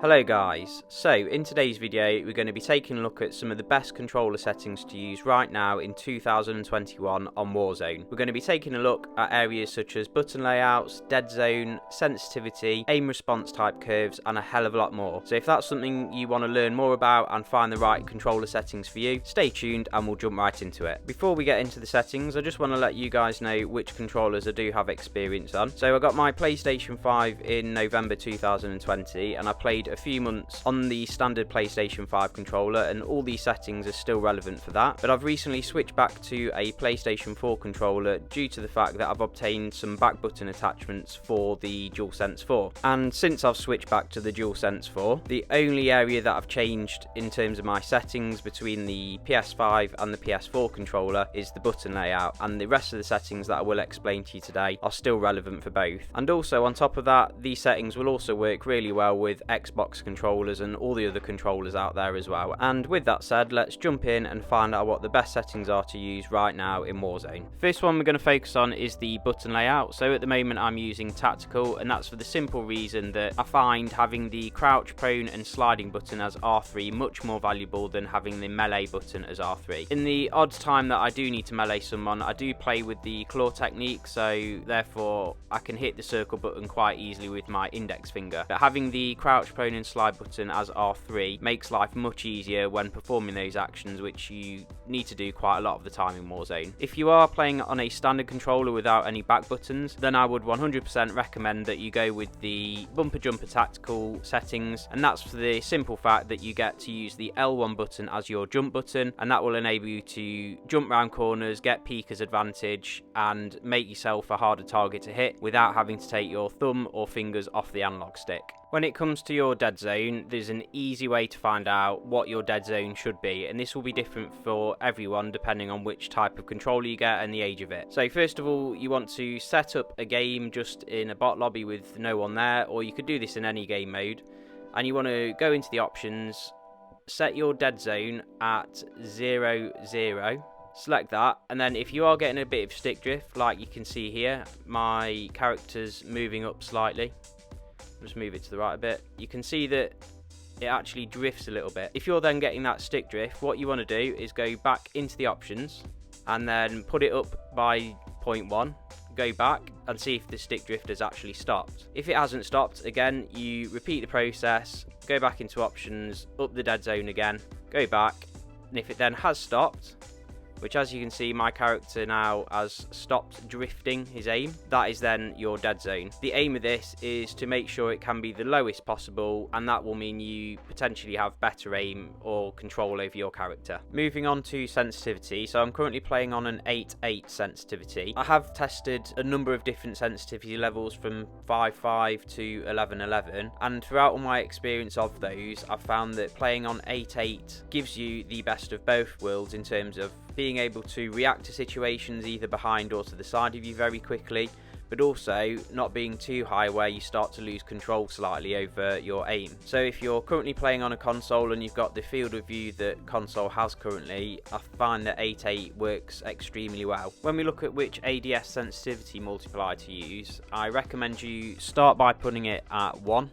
Hello guys, so in today's video we're going to be taking a look at some of the best controller settings to use right now in 2021 on Warzone. We're going to be taking a look at areas such as button layouts, dead zone, sensitivity, aim response type curves and a hell of a lot more. So if that's something you want to learn more about and find the right controller settings for you, stay tuned and we'll jump right into it. Before we get into the settings, I just want to let you guys know which controllers I do have experience on. So I got my PlayStation 5 in November 2020 and I played a few months on the standard PlayStation 5 controller, and all these settings are still relevant for that, but I've recently switched back to a PlayStation 4 controller due to the fact that I've obtained some back button attachments for the DualSense 4. And since I've switched back to the DualSense 4, the only area that I've changed in terms of my settings between the PS5 and the PS4 controller is the button layout, and the rest of the settings that I will explain to you today are still relevant for both. And also on top of that, these settings will also work really well with Xbox controllers and all the other controllers out there as well. And with that said, let's jump in and find out what the best settings are to use right now in Warzone. First one we're going to focus on is the button layout. So at the moment I'm using tactical, and that's for the simple reason that I find having the crouch, prone and sliding button as R3 much more valuable than having the melee button as R3. In the odd time that I do need to melee someone, I do play with the claw technique, so therefore I can hit the circle button quite easily with my index finger. But having the crouch, prone and slide button as R3 makes life much easier when performing those actions, which you need to do quite a lot of the time in Warzone. If you are playing on a standard controller without any back buttons, then I would 100% recommend that you go with the bumper jumper tactical settings, and that's for the simple fact that you get to use the L1 button as your jump button, and that will enable you to jump round corners, get peekers advantage and make yourself a harder target to hit without having to take your thumb or fingers off the analog stick. When it comes to your dead zone, there's an easy way to find out what your dead zone should be, and this will be different for everyone depending on which type of controller you get and the age of it. So first of all, you want to set up a game just in a bot lobby with no one there, or you could do this in any game mode, and you want to go into the options, set your dead zone at 0, 0. Select that, and then if you are getting a bit of stick drift, like you can see here, my character's moving up slightly. Just move it to the right a bit. You can see that it actually drifts a little bit. If you're then getting that stick drift, what you want to do is go back into the options and then put it up by 0.1, go back and see if the stick drift has actually stopped. If it hasn't stopped, again, you repeat the process, go back into options, up the dead zone again, go back, and if it then has stopped, which as you can see my character now has stopped drifting his aim, that is then your dead zone. The aim of this is to make sure it can be the lowest possible, and that will mean you potentially have better aim or control over your character. Moving on to sensitivity, so I'm currently playing on an 8.8 sensitivity. I have tested a number of different sensitivity levels from 5.5 to 11.11, and throughout all my experience of those, I've found that playing on 8.8 gives you the best of both worlds in terms of being able to react to situations either behind or to the side of you very quickly, but also not being too high where you start to lose control slightly over your aim. So if you're currently playing on a console and you've got the field of view that console has currently, I find that 8.8 works extremely well. When we look at which ADS sensitivity multiplier to use, I recommend you start by putting it at 1.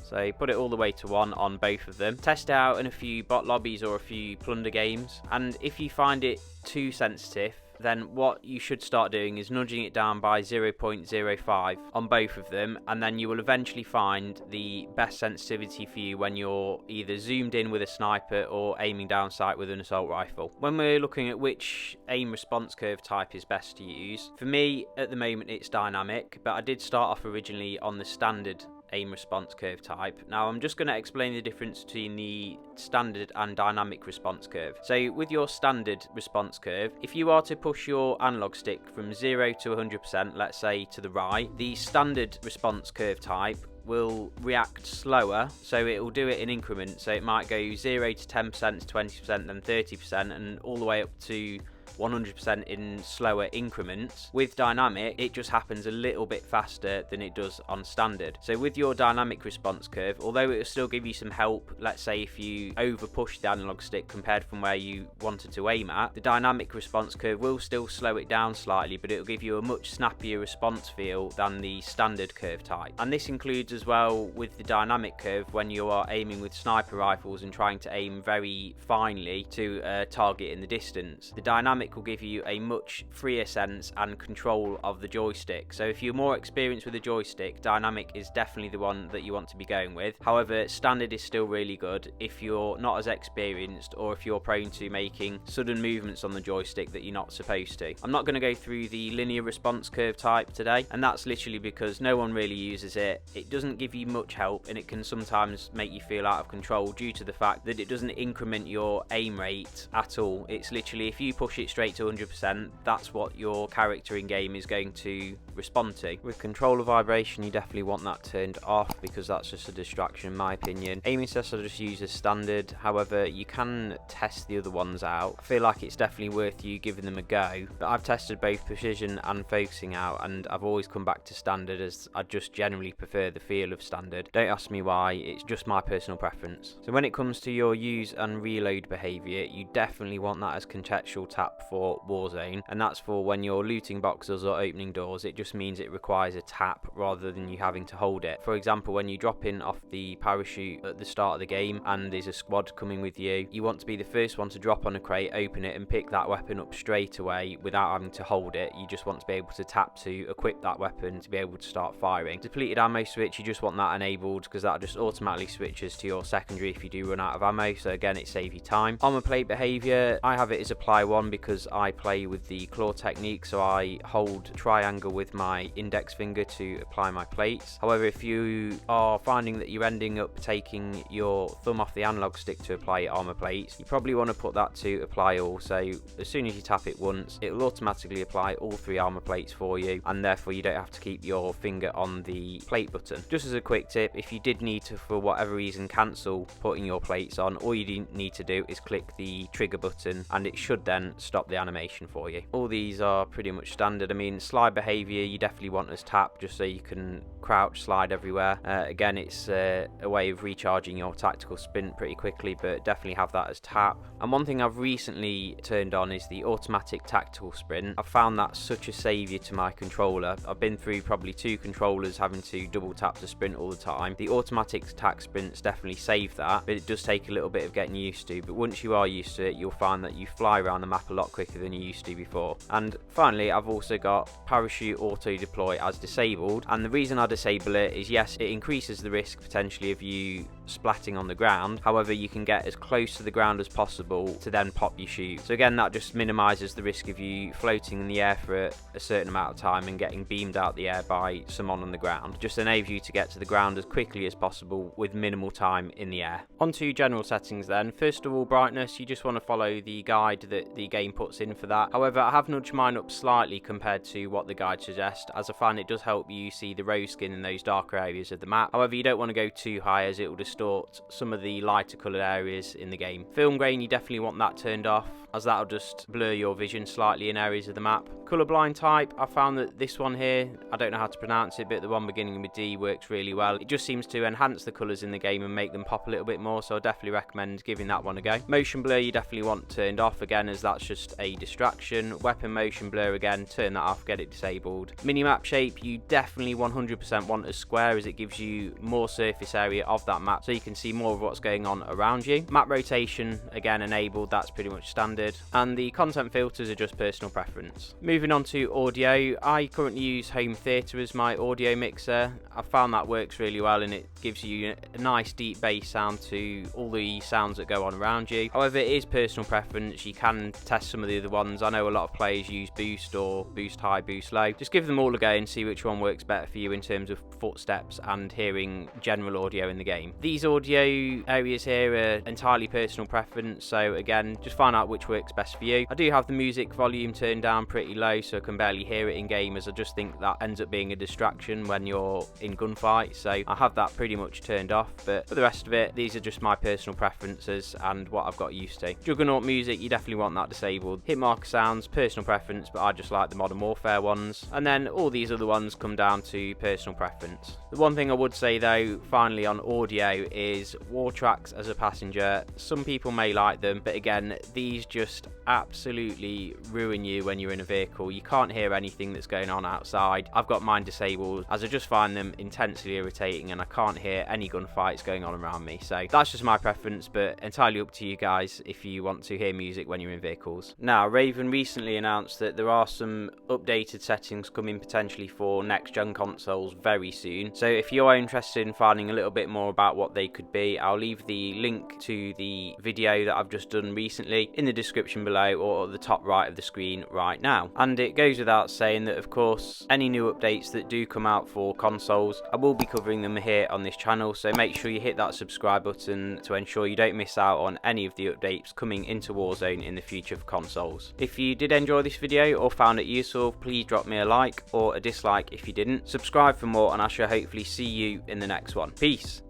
So put it all the way to 1 on both of them. Test it out in a few bot lobbies or a few plunder games, and if you find it too sensitive, then what you should start doing is nudging it down by 0.05 on both of them, and then you will eventually find the best sensitivity for you when you're either zoomed in with a sniper or aiming down sight with an assault rifle. When we're looking at which aim response curve type is best to use, for me at the moment it's dynamic, but I did start off originally on the standard aim response curve type. Now I'm just going to explain the difference between the standard and dynamic response curve. So with your standard response curve, if you are to push your analog stick from 0 to 100%, let's say to the right, the standard response curve type will react slower, so it will do it in increments. So it might go 0 to 10% to 20%, then 30%, and all the way up to 100% in slower increments. With dynamic, it just happens a little bit faster than it does on standard. So with your dynamic response curve, although it will still give you some help, let's say if you over push the analog stick compared from where you wanted to aim at, the dynamic response curve will still slow it down slightly, but it will give you a much snappier response feel than the standard curve type. And this includes as well with the dynamic curve when you are aiming with sniper rifles and trying to aim very finely to a target in the distance. The dynamic will give you a much freer sense and control of the joystick. So if you're more experienced with the joystick, dynamic is definitely the one that you want to be going with. However, standard is still really good if you're not as experienced or if you're prone to making sudden movements on the joystick that you're not supposed to. I'm not going to go through the linear response curve type today, and that's literally because no one really uses it. It doesn't give you much help, and it can sometimes make you feel out of control due to the fact that it doesn't increment your aim rate at all. It's literally if you push it straight to 100%, that's what your character in game is going to respond to. With controller vibration, you definitely want that turned off because that's just a distraction in my opinion. Aiming assist I just use as standard, however you can test the other ones out. I feel like it's definitely worth you giving them a go, but I've tested both precision and focusing out and I've always come back to standard as I just generally prefer the feel of standard. Don't ask me why, it's just my personal preference. So when it comes to your use and reload behaviour, you definitely want that as contextual tap for Warzone, and that's for when you're looting boxes or opening doors. It just means it requires a tap rather than you having to hold it. For example, when you drop in off the parachute at the start of the game and there's a squad coming with you, you want to be the first one to drop on a crate, open it and pick that weapon up straight away without having to hold it. You just want to be able to tap to equip that weapon to be able to start firing. Depleted ammo switch, you just want that enabled because that just automatically switches to your secondary if you do run out of ammo, so again it saves you time. Armor plate behaviour, I have it as apply one because I play with the claw technique, so I hold triangle with my index finger to apply my plates. However, if you are finding that you're ending up taking your thumb off the analog stick to apply your armor plates, you probably want to put that to apply all. So as soon as you tap it once, it will automatically apply all 3 armor plates for you, and therefore you don't have to keep your finger on the plate button. Just as a quick tip, if you did need to for whatever reason cancel putting your plates on, all you need to do is click the trigger button and it should then stop the animation for you. All these are pretty much standard. I mean, slide behaviour you definitely want as tap just so you can crouch slide everywhere. Again, it's a way of recharging your tactical sprint pretty quickly, but definitely have that as tap. And one thing I've recently turned on is the automatic tactical sprint. I've found that such a saviour to my controller. I've been through probably 2 controllers having to double tap to sprint all the time. The automatic tac sprints definitely save that, but it does take a little bit of getting used to. But once you are used to it, you'll find that you fly around the map a lot quicker than you used to before. And finally, I've also got parachute auto deploy as disabled, and the reason I disable it is, yes, it increases the risk potentially of you splatting on the ground. However, you can get as close to the ground as possible to then pop your chute. So again, that just minimises the risk of you floating in the air for a certain amount of time and getting beamed out the air by someone on the ground. Just enables you to get to the ground as quickly as possible with minimal time in the air. On to general settings then. First of all, brightness, you just want to follow the guide that the game puts in for that. However, I have nudged mine up slightly compared to what the guide suggests, as I find it does help you see the rose skin in those darker areas of the map. However, you don't want to go too high as it will distort some of the lighter coloured areas in the game. Film grain, you definitely want that turned off, as that'll just blur your vision slightly in areas of the map. Colourblind type, I found that this one here, I don't know how to pronounce it, but the one beginning with D works really well. It just seems to enhance the colours in the game and make them pop a little bit more, so I definitely recommend giving that one a go. Motion blur, you definitely want turned off again, as that's just a distraction. Weapon motion blur, again, turn that off, get it disabled. Minimap shape, you definitely 100% want as square, as it gives you more surface area of that map so you can see more of what's going on around you. Map rotation, again, enabled, that's pretty much standard. And the content filters are just personal preference. Moving on to audio, I currently use home theatre as my audio mixer. I found that works really well, and it gives you a nice deep bass sound to all the sounds that go on around you. However, it is personal preference. You can test some of the other ones. I know a lot of players use boost or boost high, boost low. Just give them all a go and see which one works better for you in terms of footsteps and hearing general audio in the game. The These audio areas here are entirely personal preference, so again, just find out which works best for you. I do have the music volume turned down pretty low, so I can barely hear it in game, as I just think that ends up being a distraction when you're in gunfight, so I have that pretty much turned off. But for the rest of it, these are just my personal preferences and what I've got used to. Juggernaut music, you definitely want that disabled. Hit marker sounds, personal preference, but I just like the Modern Warfare ones. And then all these other ones come down to personal preference. The one thing I would say though, finally on audio, is war tracks as a passenger. Some people may like them, but again, these just absolutely ruin you when you're in a vehicle. You can't hear anything that's going on outside. I've got mine disabled as I just find them intensely irritating and I can't hear any gunfights going on around me. So that's just my preference, but entirely up to you guys if you want to hear music when you're in vehicles. Now, Raven recently announced that there are some updated settings coming potentially for next gen consoles very soon. So if you are interested in finding a little bit more about what they could be, I'll leave the link to the video that I've just done recently in the description below or at the top right of the screen right now. And it goes without saying that of course any new updates that do come out for consoles, I will be covering them here on this channel, so make sure you hit that subscribe button to ensure you don't miss out on any of the updates coming into Warzone in the future for consoles. If you did enjoy this video or found it useful, please drop me a like or a dislike if you didn't. Subscribe for more and I shall hopefully see you in the next one. Peace.